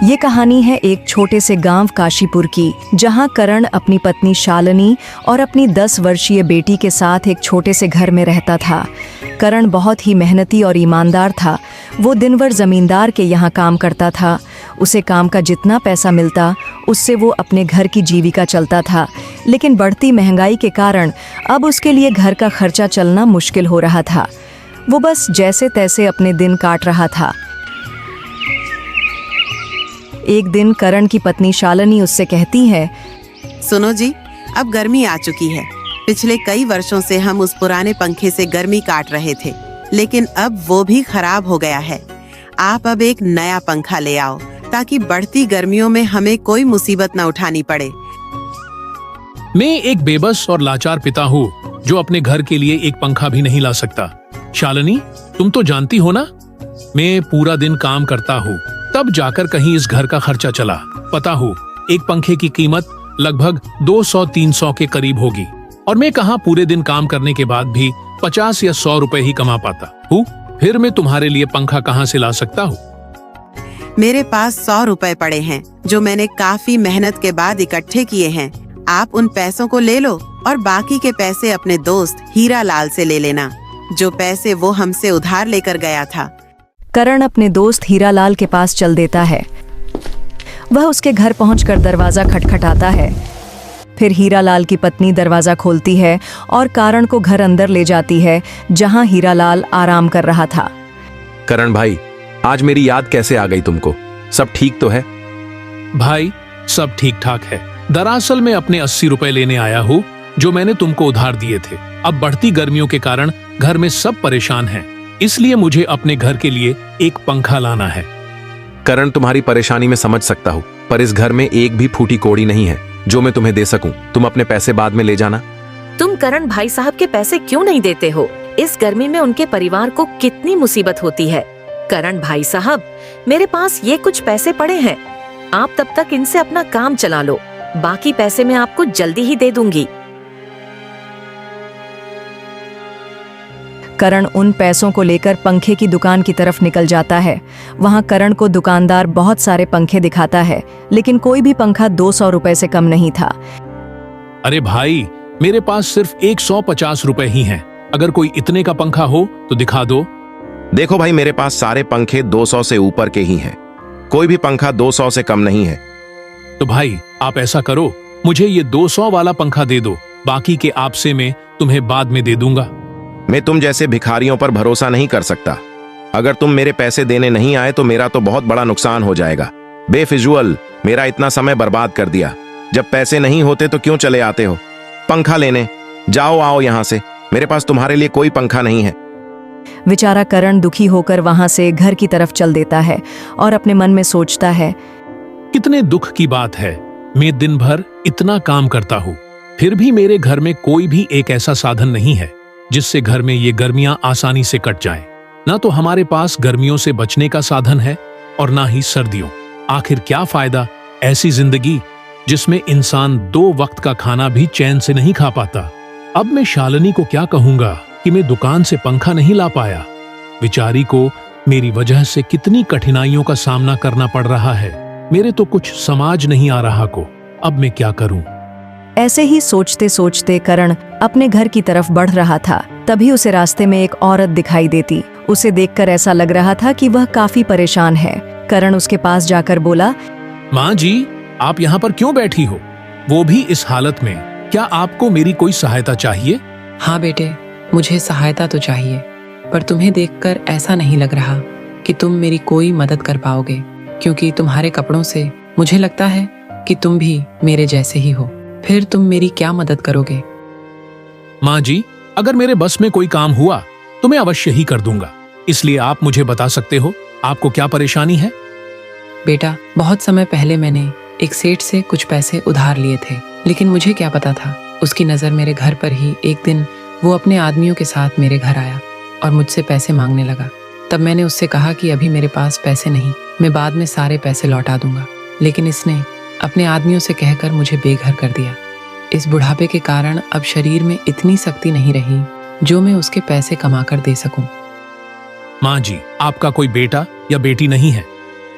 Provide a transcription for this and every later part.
ये कहानी है एक छोटे से गांव काशीपुर की, जहां करण अपनी पत्नी शालिनी और अपनी 10 वर्षीय बेटी के साथ एक छोटे से घर में रहता था। करण बहुत ही मेहनती और ईमानदार था। वो दिन भर जमींदार के यहाँ काम करता था। उसे काम का जितना पैसा मिलता उससे वो अपने घर की जीविका चलता था, लेकिन बढ़ती महंगाई के कारण अब उसके लिए घर का खर्चा चलना मुश्किल हो रहा था। वो बस जैसे तैसे अपने दिन काट रहा था। एक दिन करण की पत्नी शालिनी उससे कहती है, सुनो जी, अब गर्मी आ चुकी है। पिछले कई वर्षों से हम उस पुराने पंखे से गर्मी काट रहे थे, लेकिन अब वो भी खराब हो गया है। आप अब एक नया पंखा ले आओ ताकि बढ़ती गर्मियों में हमें कोई मुसीबत न उठानी पड़े। मैं एक बेबस और लाचार पिता हूँ जो अपने घर के लिए एक पंखा भी नहीं ला सकता। शालिनी, तुम तो जानती हो ना, मैं पूरा दिन काम करता हूँ, तब जाकर कहीं इस घर का खर्चा चला। पता हो, एक पंखे की कीमत लगभग 200-300 के करीब होगी, और मैं कहाँ पूरे दिन काम करने के बाद भी 50 या 100 रुपए ही कमा पाता हूँ। फिर मैं तुम्हारे लिए पंखा कहाँ से ला सकता हूँ? मेरे पास 100 रुपए पड़े हैं जो मैंने काफी मेहनत के बाद इकट्ठे किए हैं। आप उन पैसों को ले लो और बाकी के पैसे अपने दोस्त हीरा लाल से ले लेना, जो पैसे वो हमसे उधार लेकर गया था। करण अपने दोस्त हीरा लाल के पास चल देता है। वह उसके घर पहुंचकर दरवाजा खटखटाता है। फिर हीरा लाल की पत्नी दरवाजा खोलती है और करण को घर अंदर ले जाती है, जहां हीरा लाल आराम कर रहा था। करण भाई, आज मेरी याद कैसे आ गई तुमको? सब ठीक तो है? भाई, सब ठीक ठाक है। दरअसल मैं अपने 80 रुपए लेने आया हूँ जो मैंने तुमको उधार दिए थे। अब बढ़ती गर्मियों के कारण घर में सब परेशान हैं, इसलिए मुझे अपने घर के लिए एक पंखा लाना है। करण, तुम्हारी परेशानी मैं समझ सकता हूँ, पर इस घर में एक भी फूटी कौड़ी नहीं है जो मैं तुम्हें दे सकूं। तुम अपने पैसे बाद में ले जाना। तुम करण भाई साहब के पैसे क्यों नहीं देते हो? इस गर्मी में उनके परिवार को कितनी मुसीबत होती है। करण भाई साहब, मेरे पास ये कुछ पैसे पड़े हैं, आप तब तक इनसे अपना काम चला लो, बाकी पैसे मैं आपको जल्दी ही दे दूंगी। करण उन पैसों को लेकर पंखे की दुकान की तरफ निकल जाता है। वहां करण को दुकानदार बहुत सारे पंखे दिखाता है, लेकिन कोई भी पंखा 200 रुपए से कम नहीं था। अरे भाई, मेरे पास सिर्फ 150 रुपए ही हैं। अगर कोई इतने का पंखा हो तो दिखा दो। देखो भाई, मेरे पास सारे पंखे 200 से ऊपर के ही हैं। कोई भी पंखा 200 से कम नहीं है। तो भाई, आप ऐसा करो, मुझे ये 200 वाला पंखा दे दो, बाकी के आपसे मैं तुम्हें बाद में दे दूंगा। मैं तुम जैसे भिखारियों पर भरोसा नहीं कर सकता। अगर तुम मेरे पैसे देने नहीं आए तो मेरा तो बहुत बड़ा नुकसान हो जाएगा। बेफिजूल मेरा इतना समय बर्बाद कर दिया। जब पैसे नहीं होते तो क्यों चले आते हो पंखा लेने? जाओ, आओ यहाँ से। मेरे पास तुम्हारे लिए कोई पंखा नहीं है। बेचारा करण दुखी होकर वहां से घर की तरफ चल देता है और अपने मन में सोचता है, कितने दुख की बात है, मैं दिन भर इतना काम करता हूँ, फिर भी मेरे घर में कोई भी एक ऐसा साधन नहीं है जिससे घर में ये गर्मियां आसानी से कट जाएं। ना तो हमारे पास गर्मियों से बचने का साधन है और ना ही सर्दियों। आखिर क्या फायदा ऐसी जिंदगी जिसमें इंसान 2 वक्त का खाना भी चैन से नहीं खा पाता। अब मैं शालिनी को क्या कहूंगा कि मैं दुकान से पंखा नहीं ला पाया। बेचारी को मेरी वजह से कितनी कठिनाइयों का सामना करना पड़ रहा है। मेरे तो कुछ समझ नहीं आ रहा को, अब मैं क्या करूं? ऐसे ही सोचते सोचते करण अपने घर की तरफ बढ़ रहा था। तभी उसे रास्ते में एक औरत दिखाई देती। उसे देखकर ऐसा लग रहा था कि वह काफी परेशान है। करण उसके पास जाकर बोला, माँ जी, आप यहाँ पर क्यों बैठी हो, वो भी इस हालत में? क्या आपको मेरी कोई सहायता चाहिए? हाँ बेटे, मुझे सहायता तो चाहिए, पर तुम्हें देखकर ऐसा नहीं लग रहा कि तुम मेरी कोई मदद कर पाओगे, क्योंकि तुम्हारे कपड़ों से मुझे लगता है कि तुम भी मेरे जैसे ही हो। फिर तुम मेरी क्या मदद करोगे? माँ जी, अगर मेरे बस में कोई काम हुआ तो मैं अवश्य ही कर दूंगा। इसलिए आप मुझे बता सकते हो आपको क्या परेशानी है? बेटा, बहुत समय पहले मैंने एक सेठ से कुछ पैसे उधार लिए थे, लेकिन मुझे क्या पता था, उसकी नजर मेरे घर पर ही एक दिन वो अपने आदमियों के साथ मेरे घर आया और मुझसे पैसे मांगने लगा। तब मैंने उससे कहा कि अभी मेरे पास पैसे नहीं, मैं बाद में सारे पैसे लौटा दूंगा। लेकिन इसने अपने आदमियों से कहकर मुझे बेघर कर दिया। इस बुढ़ापे के कारण अब शरीर में इतनी शक्ति नहीं रही जो मैं उसके पैसे कमाकर दे सकूं। माँ जी, आपका कोई बेटा या बेटी नहीं है?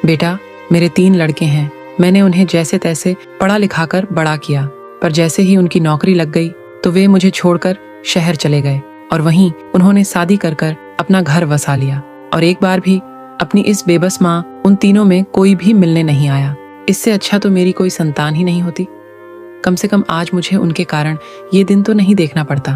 बेटा, मेरे 3 लड़के हैं। मैंने उन्हें जैसे तैसे पढ़ा लिखाकर बड़ा किया, पर जैसे ही उनकी नौकरी लग गई तो वे मुझे छोड़कर शहर चले गए और वहीं उन्होंने शादी कर अपना घर वसा लिया। और एक बार भी अपनी इस बेबस माँ उन तीनों में कोई भी मिलने नहीं आया। इससे अच्छा तो मेरी कोई संतान ही नहीं होती। कम से कम आज मुझे उनके कारण ये दिन तो नहीं देखना पड़ता।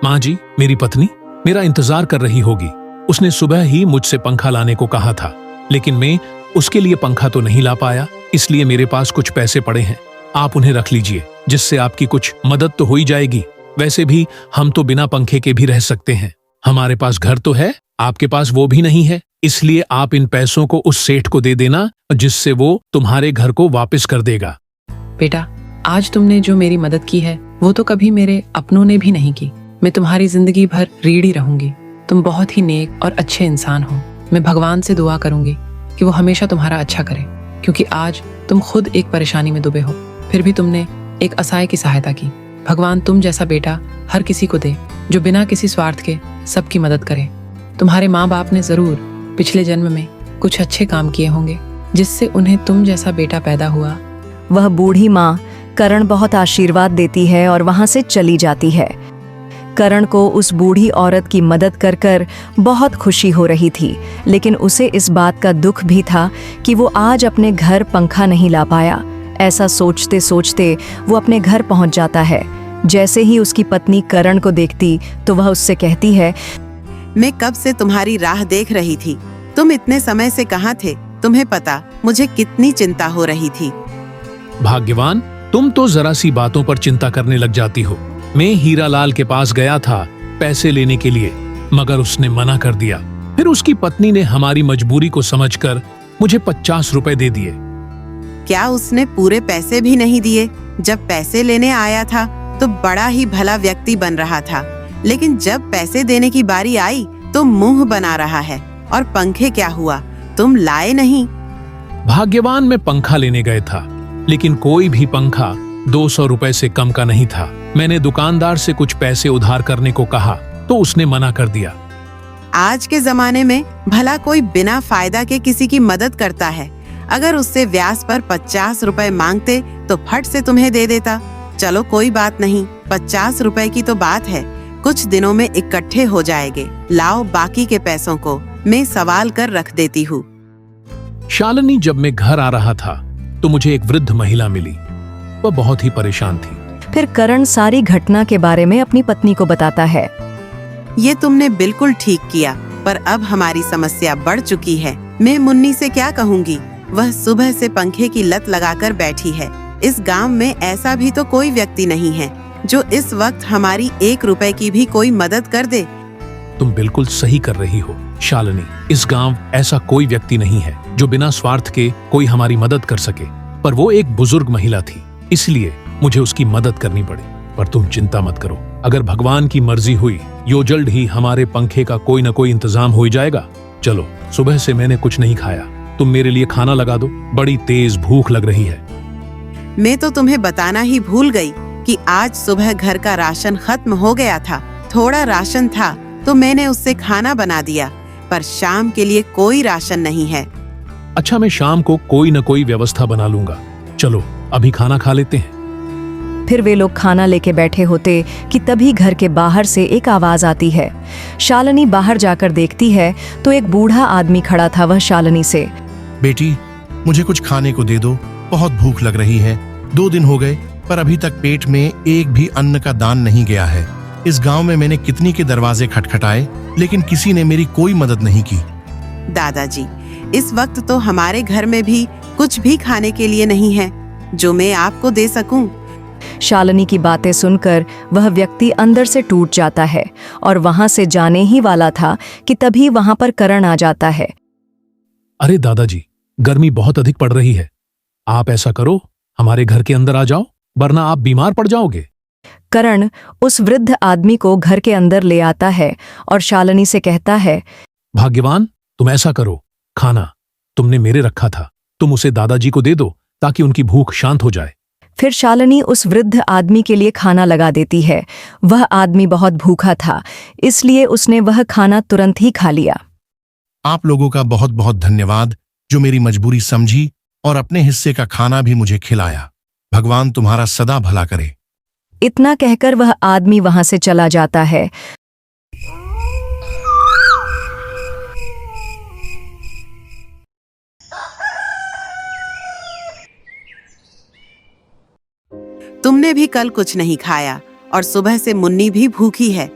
माँ जी, मेरी पत्नी मेरा इंतजार कर रही होगी। उसने सुबह ही मुझसे पंखा लाने को कहा था, लेकिन मैं उसके लिए पंखा तो नहीं ला पाया, इसलिए मेरे पास कुछ पैसे पड़े हैं। आप उन्हें रख लीजिए, जिससे आपकी कुछ मदद तो हो ही जाएगी। वैसे भी हम तो बिना पंखे के भी रह सकते हैं। हमारे पास घर तो है, आपके पास वो भी नहीं है, इसलिए आप इन पैसों को उस सेठ को दे देना, जिससे वो तुम्हारे घर को वापस कर देगा। बेटा, आज तुमने जो मेरी मदद की है वो तो कभी मेरे अपनों ने भी नहीं की। मैं तुम्हारी जिंदगी भर रीढ़ी रहूंगी। तुम बहुत ही नेक और अच्छे इंसान हो। मैं भगवान से दुआ करूंगी कि वो हमेशा तुम्हारा अच्छा करे, क्योंकि आज तुम खुद एक परेशानी में डूबे हो, फिर भी तुमने एक असहाय की सहायता की। भगवान तुम जैसा बेटा हर किसी को दे, जो बिना किसी स्वार्थ के सबकी मदद करे। तुम्हारे माँ बाप ने जरूर पिछले जन्म में कुछ अच्छे काम किए होंगे, जिससे उन्हें तुम जैसा बेटा पैदा हुआ। वह बूढ़ी माँ करण बहुत आशीर्वाद देती है और वहां से चली जाती है। करण को उस बूढ़ी औरत की मदद कर बहुत खुशी हो रही थी, लेकिन उसे इस बात का दुख भी था कि वो आज अपने घर पंखा नहीं ला पाया। ऐसा सोचते सोचते वो अपने घर पहुंच जाता है। जैसे ही उसकी पत्नी करण को देखती तो वह उससे कहती है, मैं कब से तुम्हारी राह देख रही थी। तुम इतने समय से कहाँ थे? तुम्हें पता मुझे कितनी चिंता हो रही थी। भाग्यवान, तुम तो जरा सी बातों पर चिंता करने लग जाती हो। मैं हीरालाल के पास गया था पैसे लेने के लिए, मगर उसने मना कर दिया। फिर उसकी पत्नी ने हमारी मजबूरी को समझकर मुझे 50 रुपए दे दिए। क्या उसने पूरे पैसे भी नहीं दिए? जब पैसे लेने आया था तो बड़ा ही भला व्यक्ति बन रहा था, लेकिन जब पैसे देने की बारी आई तो मुंह बना रहा है। और पंखे क्या हुआ, तुम लाए नहीं? भाग्यवान, मैं पंखा लेने गए था, लेकिन कोई भी पंखा 200 रुपए से कम का नहीं था। मैंने दुकानदार से कुछ पैसे उधार करने को कहा तो उसने मना कर दिया। आज के जमाने में भला कोई बिना फायदा के किसी की मदद करता है? अगर उससे व्याज पर 50 रुपए मांगते तो फट से तुम्हें दे देता। चलो कोई बात नहीं, 50 रुपए की तो बात है, कुछ दिनों में इकट्ठे हो जाएंगे। लाओ बाकी के पैसों को मैं सवाल कर रख देती हूँ। शालिनी, जब मैं घर आ रहा था तो मुझे एक वृद्ध महिला मिली। वह बहुत ही परेशान थी। फिर करण सारी घटना के बारे में अपनी पत्नी को बताता है। ये तुमने बिल्कुल ठीक किया, पर अब हमारी समस्या बढ़ चुकी है। मैं मुन्नी से क्या कहूँगी? वह सुबह से पंखे की लत लगाकर बैठी है। इस गांव में ऐसा भी तो कोई व्यक्ति नहीं है जो इस वक्त हमारी 1 रुपए की भी कोई मदद कर दे। तुम बिल्कुल सही कर रही हो शालिनी। इस गांव ऐसा कोई व्यक्ति नहीं है जो बिना स्वार्थ के कोई हमारी मदद कर सके, पर वो एक बुजुर्ग महिला थी, इसलिए मुझे उसकी मदद करनी पड़ी। पर तुम चिंता मत करो, अगर भगवान की मर्जी हुई यो जल्द ही हमारे पंखे का कोई न कोई इंतजाम हो जाएगा। चलो, सुबह से मैंने कुछ नहीं खाया, तुम मेरे लिए खाना लगा दो, बड़ी तेज भूख लग रही है। मैं तो तुम्हें बताना ही भूल गई कि आज सुबह घर का राशन खत्म हो गया था। थोड़ा राशन था तो मैंने उससे खाना बना दिया, पर शाम के लिए कोई राशन नहीं है। अच्छा, मैं शाम को कोई न कोई व्यवस्था बना लूंगा। चलो अभी खाना खा लेते हैं। फिर वे लोग खाना लेके बैठे होते कि तभी घर के बाहर से एक आवाज आती है। शालिनी बाहर जाकर देखती है तो एक बूढ़ा आदमी खड़ा था। वह शालिनी से, बेटी, मुझे कुछ खाने को दे दो, बहुत भूख लग रही है। 2 दिन हो गए पर अभी तक पेट में एक भी अन्न का दान नहीं गया है। इस गांव में मैंने कितनी के दरवाजे खटखटाए, लेकिन किसी ने मेरी कोई मदद नहीं की। दादाजी, इस वक्त तो हमारे घर में भी कुछ भी खाने के लिए नहीं है जो मैं आपको दे सकूं। शालिनी की बातें सुनकर वह व्यक्ति अंदर से टूट जाता है और वहां से जाने ही वाला था कि तभी वहां पर करण आ जाता है। अरे दादाजी, गर्मी बहुत अधिक पड़ रही है, आप ऐसा करो हमारे घर के अंदर आ जाओ, वरना आप बीमार पड़ जाओगे। करण उस वृद्ध आदमी को घर के अंदर ले आता है और शालिनी से कहता है, भाग्यवान, तुम ऐसा करो, खाना तुमने मेरे रखा था, तुम उसे दादाजी को दे दो ताकि उनकी भूख शांत हो जाए। फिर शालिनी उस वृद्ध आदमी के लिए खाना लगा देती है। वह आदमी बहुत भूखा था, इसलिए उसने वह खाना तुरंत ही खा लिया। आप लोगों का बहुत बहुत धन्यवाद जो मेरी मजबूरी समझी और अपने हिस्से का खाना भी मुझे खिलाया। भगवान तुम्हारा सदा भला करे। इतना कहकर वह आदमी वहां से चला जाता है। तुमने भी कल कुछ नहीं खाया और सुबह से मुन्नी भी भूखी है।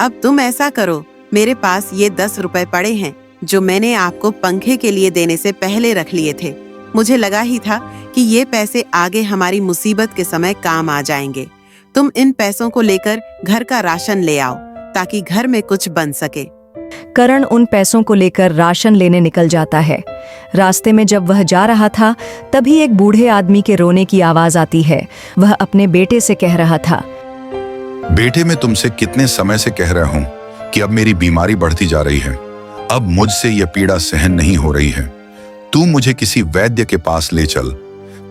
अब तुम ऐसा करो, मेरे पास ये 10 रुपए पड़े हैं जो मैंने आपको पंखे के लिए देने से पहले रख लिए थे। मुझे लगा ही था कि ये पैसे आगे हमारी मुसीबत के समय काम आ जाएंगे। तुम इन पैसों को लेकर घर का राशन ले आओ ताकि घर में कुछ बन सके। करण उन पैसों को लेकर राशन लेने निकल जाता है। रास्ते में जब वह जा रहा था तभी एक बूढ़े आदमी के रोने की आवाज आती है। वह अपने बेटे से कह रहा था, बेटे मैं तुमसे कितने समय से कह रहा हूँ कि अब मेरी बीमारी बढ़ती जा रही है। अब मुझसे यह पीड़ा सहन नहीं हो रही है। तू मुझे किसी वैद्य के पास ले चल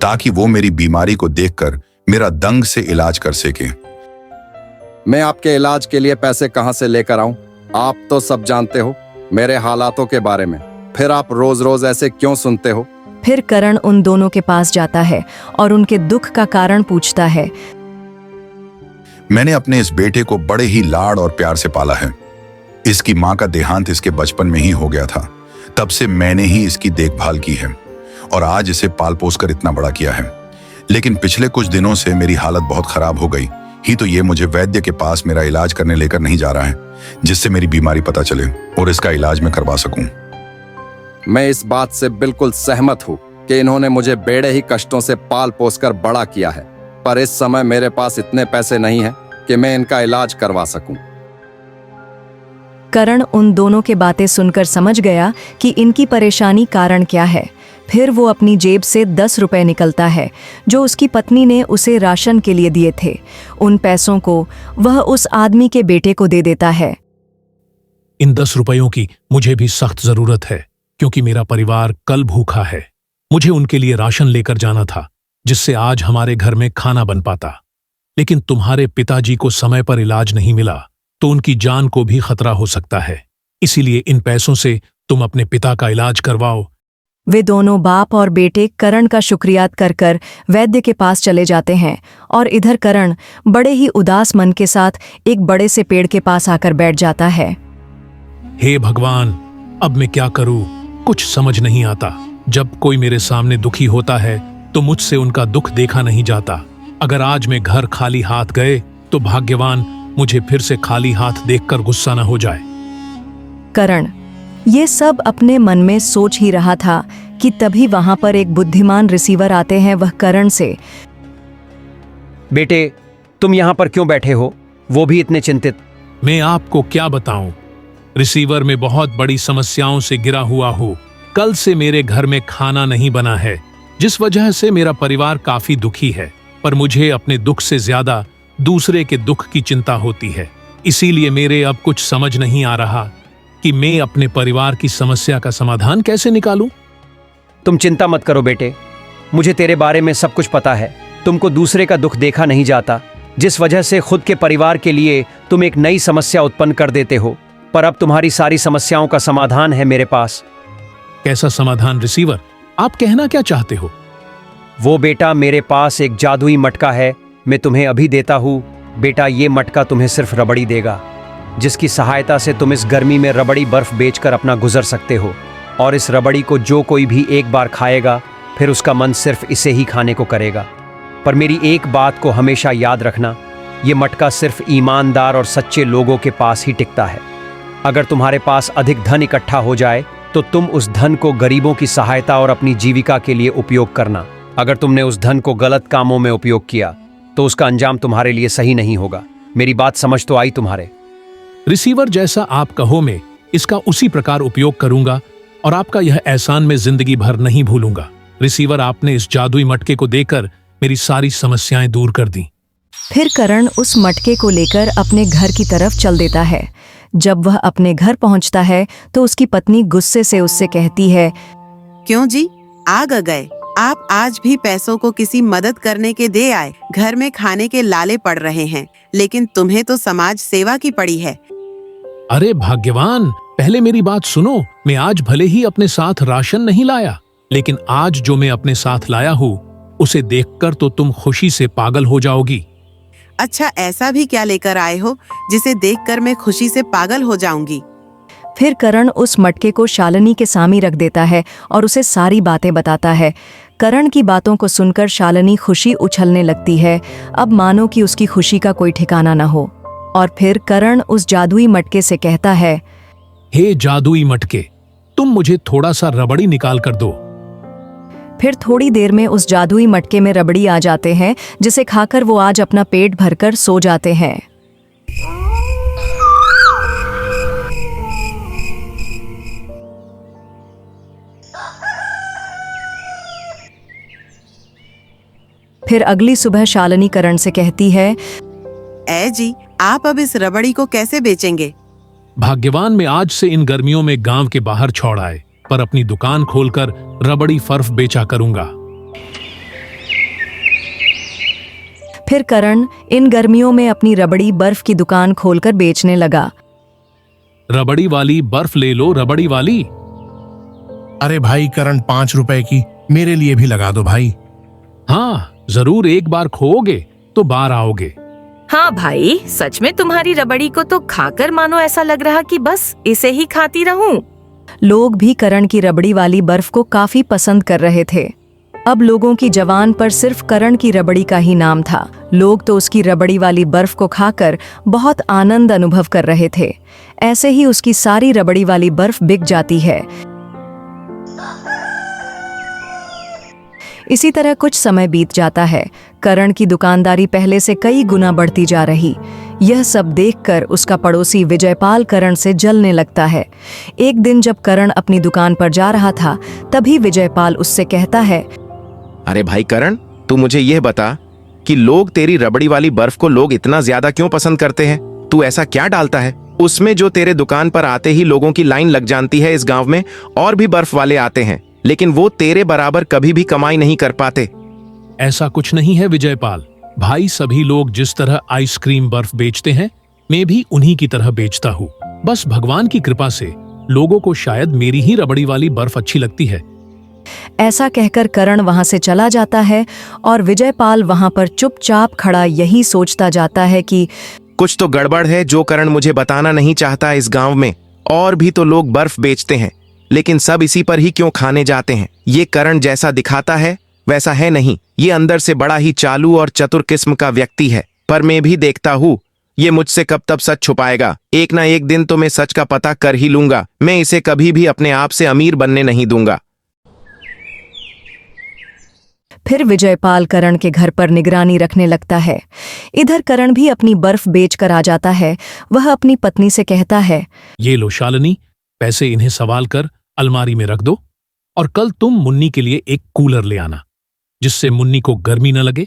ताकि वो मेरी बीमारी को देखकर मेरा दंग से इलाज कर सके। मैं आपके इलाज के लिए पैसे कहां से लेकर आऊं? आप तो सब जानते हो मेरे हालातों के बारे में। फिर आप रोज रोज ऐसे क्यों सुनते हो? फिर करण उन दोनों के पास जाता है और उनके दुख का कारण पूछता है। मैंने अपने इस बेटे को बड़े ही लाड और प्यार से पाला है। इसकी माँ का देहांत इसके बचपन में ही हो गया था। तब से मैंने ही इसकी देखभाल की है और आज इसे पाल पोस कर इतना बड़ा किया है। लेकिन पिछले कुछ दिनों से मेरी हालत बहुत खराब हो गई ही तो ये मुझे वैद्य के पास मेरा इलाज करने लेकर नहीं जा रहा है, जिससे मेरी बीमारी पता चले और इसका इलाज मैं करवा सकूं। मैं इस बात से बिल्कुल सहमत हूँ कि इन्होंने मुझे बेड़े ही कष्टों से पाल पोस कर बड़ा किया है, पर इस समय मेरे पास इतने पैसे नहीं हैं कि मैं इनका इलाज करवा सकूं। करण उन दोनों के बातें सुनकर समझ गया कि इनकी परेशानी कारण क्या है। फिर वो अपनी जेब से 10 रुपए निकलता है जो उसकी पत्नी ने उसे राशन के लिए दिए थे। उन पैसों को वह उस आदमी के बेटे को दे देता है। इन 10 रुपयों की मुझे भी सख्त जरूरत है क्योंकि मेरा परिवार कल भूखा है। मुझे उनके लिए राशन लेकर जाना था जिससे आज हमारे घर में खाना बन पाता। लेकिन तुम्हारे पिताजी को समय पर इलाज नहीं मिला तो उनकी जान को भी खतरा हो सकता है। इसीलिए इन पैसों से तुम अपने पिता का इलाज करवाओ। वे दोनों बाप और बेटे करण का शुक्रिया कर वैद्य के पास चले जाते हैं और इधर करण बड़े ही उदास मन के साथ एक बड़े से पेड़ के पास आकर बैठ जाता है। हे भगवान, अब मैं क्या करूं? कुछ समझ नहीं आता। जब कोई मेरे सामने दुखी होता है तो मुझसे उनका दुख देखा नहीं जाता। अगर आज मैं घर खाली हाथ गए तो भाग्यवान मुझे फिर से खाली हाथ देखकर गुस्सा न हो जाए। करण ये सब अपने मन में सोच ही रहा था कि तभी वहां पर एक बुद्धिमान रिसीवर आते हैं। वह करण से, बेटे तुम यहाँ पर क्यों बैठे हो, वो भी इतने चिंतित? मैं आपको क्या बताऊं, रिसीवर में बहुत बड़ी समस्याओं से घिरा हुआ हूँ। कल से मेरे घर में खाना नहीं बना है जिस वजह से मेरा परिवार काफी दुखी है। पर मुझे अपने दुख से ज्यादा दूसरे के दुख की चिंता होती है। इसीलिए मेरे अब कुछ समझ नहीं आ रहा कि मैं अपने परिवार की समस्या का समाधान कैसे निकालूं। तुम चिंता मत करो बेटे, मुझे तेरे बारे में सब कुछ पता है। तुमको दूसरे का दुख देखा नहीं जाता, जिस वजह से खुद के परिवार के लिए तुम एक नई समस्या उत्पन्न कर देते हो। पर अब तुम्हारी सारी समस्याओं का समाधान है मेरे पास। कैसा समाधान रिसीवर? आप कहना क्या चाहते हो? वो बेटा, मेरे पास एक जादुई मटका है, मैं तुम्हें अभी देता हूँ। बेटा ये मटका तुम्हें सिर्फ रबड़ी देगा, जिसकी सहायता से तुम इस गर्मी में रबड़ी बर्फ बेचकर अपना गुजर सकते हो। और इस रबड़ी को जो कोई भी एक बार खाएगा फिर उसका मन सिर्फ इसे ही खाने को करेगा। पर मेरी एक बात को हमेशा याद रखना, ये मटका सिर्फ ईमानदार और सच्चे लोगों के पास ही टिकता है। अगर तुम्हारे पास अधिक धन इकट्ठा हो जाए तो तुम उस धन को गरीबों की सहायता और अपनी जीविका के लिए उपयोग करना। अगर तुमने उस धन को गलत कामों में उपयोग किया तो उसका अंजाम तुम्हारे लिए सही नहीं होगा। मेरी बात समझ तो आई तुम्हारे? रिसीवर, जैसा आप कहो मैं इसका उसी प्रकार उपयोग करूंगा और आपका यह एहसान मैं जिंदगी भर नहीं भूलूंगा। रिसीवर, आपने इस जादुई मटके को देकर मेरी सारी समस्याएं दूर कर दी। फिर करण उस मटके को लेकर अपने घर की तरफ चल देता है। जब वह अपने घर पहुंचता है तो उसकी पत्नी गुस्से से उससे कहती है, क्यों जी, आ गए? आप आज भी पैसों को किसी मदद करने के दे आए। घर में खाने के लाले पड़ रहे हैं, लेकिन तुम्हें तो समाज सेवा की पड़ी है। अरे भाग्यवान, पहले मेरी बात सुनो। मैं आज भले ही अपने साथ राशन नहीं लाया, लेकिन आज जो मैं अपने साथ लाया हूँ उसे देखकर तो तुम खुशी से पागल हो जाओगी। अच्छा, ऐसा भी क्या लेकर आए हो जिसे देखकर मैं खुशी से पागल हो जाऊंगी? फिर करण उस मटके को शालिनी के सामने रख देता है और उसे सारी बातें बताता है। करण की बातों को सुनकर शालिनी खुशी उछलने लगती है, अब मानो कि उसकी खुशी का कोई ठिकाना न हो। और फिर करण उस जादुई मटके से कहता है, हे जादुई मटके, तुम मुझे थोड़ा सा रबड़ी निकाल कर दो। फिर थोड़ी देर में उस जादुई मटके में रबड़ी आ जाते हैं, जिसे खाकर वो आज अपना पेट भरकर सो जाते हैं। फिर अगली सुबह शालिनी करण से कहती है, ए जी, आप अब इस रबड़ी को कैसे बेचेंगे? भाग्यवान मैं आज से इन गर्मियों में गांव के बाहर छोड़ आए, पर अपनी दुकान खोलकर रबड़ी बर्फ बेचा करूंगा। फिर करण इन गर्मियों में अपनी रबड़ी बर्फ की दुकान खोलकर बेचने लगा। रबड़ी वाली बर्फ ले लो, रबड़ी वाली। अरे भाई करण, 5 रुपए की मेरे लिए भी लगा दो भाई। हाँ जरूर, एक बार खोओगे तो बार आओगे। हाँ भाई, सच में तुम्हारी रबड़ी को तो खाकर मानो ऐसा लग रहा कि बस इसे ही खाती रहूं। लोग भी करण की रबड़ी वाली बर्फ को काफी पसंद कर रहे थे। अब लोगों की जबान पर सिर्फ करण की रबड़ी का ही नाम था। लोग तो उसकी रबड़ी वाली बर्फ को खाकर बहुत आनंद अनुभव कर रहे थे। ऐसे ही उसकी सारी रबड़ी वाली बर्फ बिक जाती है। इसी तरह कुछ समय बीत जाता है। करण की दुकानदारी पहले से कई गुना बढ़ती जा रही। यह सब देखकर उसका पड़ोसी विजयपाल करण से जलने लगता है। एक दिन जब करण अपनी दुकान पर जा रहा था, तभी विजयपाल उससे कहता है, अरे भाई करण, तू मुझे यह बता कि लोग तेरी रबड़ी वाली बर्फ को लोग इतना ज्यादा क्यों पसंद करते हैं? तू ऐसा क्या डालता है उसमें जो तेरे दुकान पर आते ही लोगों की लाइन लग जाती है? इस गांव में और भी बर्फ वाले आते हैं, लेकिन वो तेरे बराबर कभी भी कमाई नहीं कर पाते। ऐसा कुछ नहीं है विजयपाल भाई, सभी लोग जिस तरह आइसक्रीम बर्फ बेचते हैं, मैं भी उन्हीं की तरह बेचता हूँ। बस भगवान की कृपा से लोगों को शायद मेरी ही रबड़ी वाली बर्फ अच्छी लगती है। ऐसा कहकर करण वहां से चला जाता है और विजयपाल वहां पर चुपचाप खड़ा यही सोचता जाता है कि कुछ तो गड़बड़ है जो करण मुझे बताना नहीं चाहता। इस गांव में और भी तो लोग बर्फ बेचते हैं, लेकिन सब इसी पर ही क्यों खाने जाते हैं? ये करण जैसा दिखाता है वैसा है नहीं। ये अंदर से बड़ा ही चालू और चतुर किस्म का व्यक्ति है। पर मैं भी देखता हूँ ये मुझसे कब तक सच छुपाएगा। एक ना एक दिन तो मैं सच का पता कर ही लूंगा। मैं इसे कभी भी अपने आप से अमीर बनने नहीं दूंगा। फिर विजयपाल करण के घर पर निगरानी रखने लगता है। इधर करण भी अपनी बर्फ बेच कर आ जाता है। वह अपनी पत्नी से कहता है, ये लो शालिनी, पैसे इन्हें सवाल कर अलमारी में रख दो और कल तुम मुन्नी के लिए एक कूलर ले आना, जिससे मुन्नी को गर्मी न लगे।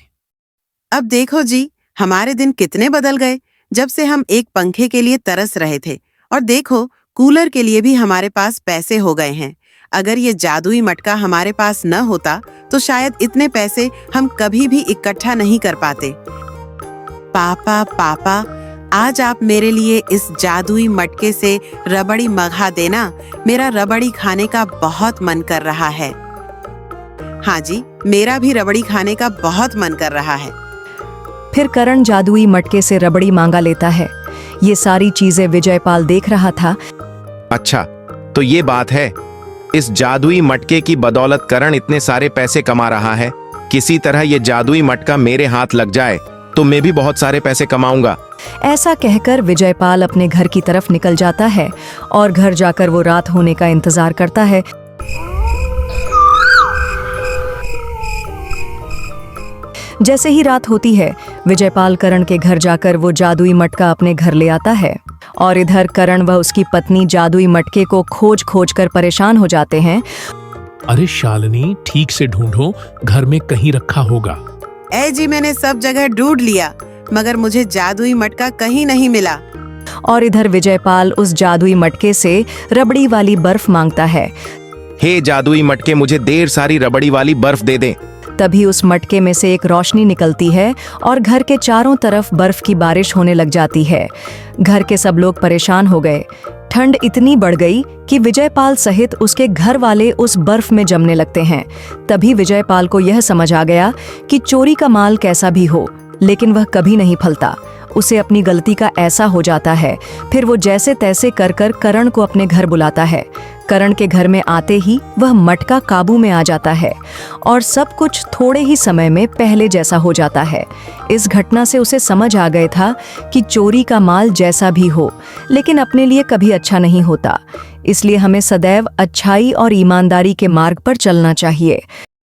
अब देखो जी, हमारे दिन कितने बदल गए जब से हम एक पंखे के लिए तरस रहे थे, और देखो कूलर के लिए भी हमारे पास पैसे हो गए हैं। अगर ये जादुई मटका हमारे पास न होता तो शायद इतने पैसे हम कभी भी इकट्ठा नहीं कर पाते। पापा, आज आप मेरे लिए इस जादुई मटके से रबड़ी मंगा देना। मेरा रबड़ी खाने का बहुत मन कर रहा है। हाँ जी, मेरा भी रबड़ी खाने का बहुत मन कर रहा है। फिर करण जादुई मटके से रबड़ी मांगा लेता है। ये सारी चीजें विजयपाल देख रहा था। अच्छा, तो ये बात है। इस जादुई मटके की बदौलत करण इतने सारे पैसे कमा रहा है। किसी तरह ये जादुई मटका मेरे हाथ लग जाए तो मैं भी बहुत सारे पैसे कमाऊंगा। ऐसा कहकर विजयपाल अपने घर की तरफ निकल जाता है और घर जाकर वो रात होने का इंतजार करता है। जैसे ही रात होती है, विजयपाल करण के घर जाकर वो जादुई मटका अपने घर ले आता है। और इधर करण व उसकी पत्नी जादुई मटके को खोज खोज कर परेशान हो जाते हैं। अरे शालिनी, ठीक से ढूंढो, घर में कहीं रखा होगा। ए जी, मैंने सब जगह ढूंढ लिया, मगर मुझे जादुई मटका कहीं नहीं मिला। और इधर विजयपाल उस जादुई मटके से रबड़ी वाली बर्फ मांगता है। हे जादुई मटके, मुझे ढेर सारी रबड़ी वाली बर्फ दे दे। तभी उस मटके में से एक रोशनी निकलती है और घर के चारों तरफ बर्फ की बारिश होने लग जाती है। घर के सब लोग परेशान हो गए। ठंड इतनी बढ़ गई कि विजयपाल सहित उसके घर वाले उस बर्फ में जमने लगते हैं। तभी विजयपाल को यह समझ आ गया कि चोरी का माल कैसा भी हो, लेकिन वह कभी नहीं फलता। उसे अपनी गलती का ऐसा हो जाता है। फिर वो जैसे तैसे कर कर करण को अपने घर बुलाता है। करण के घर में आते ही वह मटका काबू में आ जाता है और सब कुछ थोड़े ही समय में पहले जैसा हो जाता है। इस घटना से उसे समझ आ गया था कि चोरी का माल जैसा भी हो, लेकिन अपने लिए कभी अच्छा नहीं होता। इसलिए हमें सदैव अच्छाई और ईमानदारी के मार्ग पर चलना चाहिए।